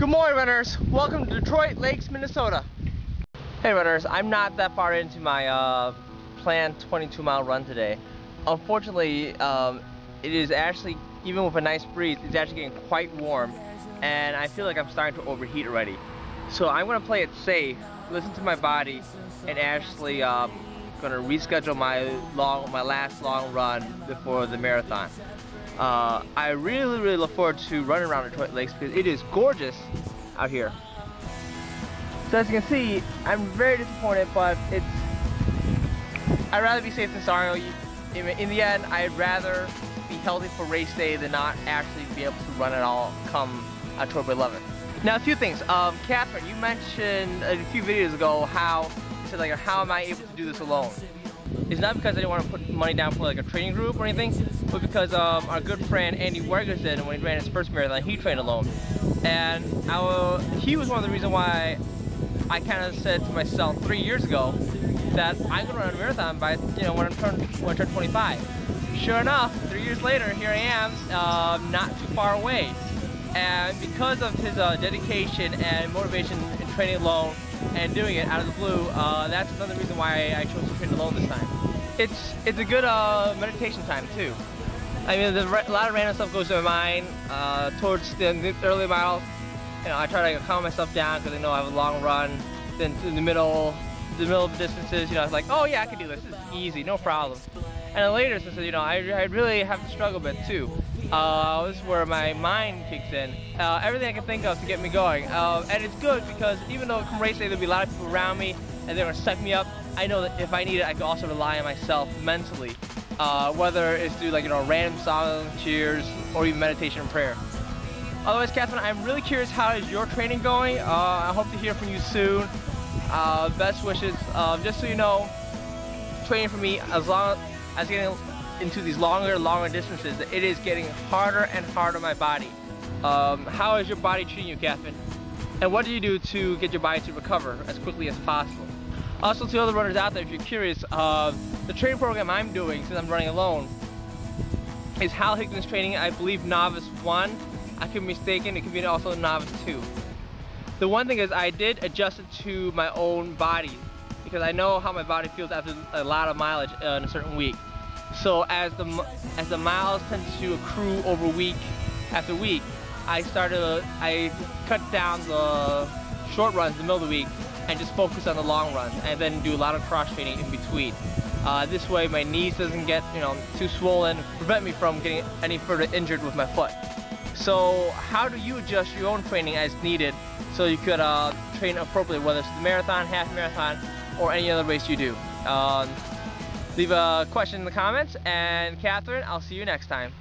Good morning, runners. Welcome to Detroit Lakes, Minnesota. Hey runners, I'm not that far into my planned 22-mile run today. Unfortunately, it is actually, even with a nice breeze, it's actually getting quite warm, and I feel like I'm starting to overheat already. So I'm going to play it safe, listen to my body, and actually going to reschedule my last long run before the marathon. I really look forward to running around Detroit Lakes because it is gorgeous out here. So as you can see, I'm very disappointed, but I'd rather be safe than sorry. In the end, I'd rather be healthy for race day than not actually be able to run at all come October 11th. Now, a few things. Catherine, you mentioned a few videos ago how you said, like, how am I able to do this alone? It's not because I didn't want to put money down for like a training group or anything, but because our good friend Andy Wergers did, and when he ran his first marathon, he trained alone. And he was one of the reasons why I kind of said to myself 3 years ago that I'm going to run a marathon by, when I turn 25. Sure enough, 3 years later, here I am, not too far away. And because of his dedication and motivation in training alone and doing it out of the blue, that's another reason why I chose to train alone this time. It's a good meditation time too. I mean, a lot of random stuff goes to my mind towards the early miles. I try to calm myself down because I know I have a long run. Then in the middle of the distances, it's like, oh yeah, I can do this. This is easy, no problem. And then later, since I really have to struggle a bit too. This is where my mind kicks in. Everything I can think of to get me going. And it's good because even though come race day there'll be a lot of people around me and they're going to suck me up, I know that if I need it, I can also rely on myself mentally. Whether it's through random song cheers or even meditation and prayer. Otherwise, Catherine, I'm really curious, how is your training going? I hope to hear from you soon. Best wishes. Just so you know, training for me, as long as getting into these longer distances, it is getting harder and harder on my body. How is your body treating you, Catherine? And what do you do to get your body to recover as quickly as possible? Also, to other runners out there, if you're curious, the training program I'm doing, since I'm running alone, is Hal Higdon's training, I believe Novice 1. I could be mistaken, it could be also Novice 2. The one thing is I did adjust it to my own body because I know how my body feels after a lot of mileage in a certain week. So as the miles tend to accrue over week after week, I cut down the short runs in the middle of the week and just focus on the long runs, and then do a lot of cross training in between. This way my knees doesn't get too swollen, prevent me from getting any further injured with my foot. So how do you adjust your own training as needed so you could train appropriately, whether it's the marathon, half marathon, or any other race you do? Leave a question in the comments, and Catherine, I'll see you next time.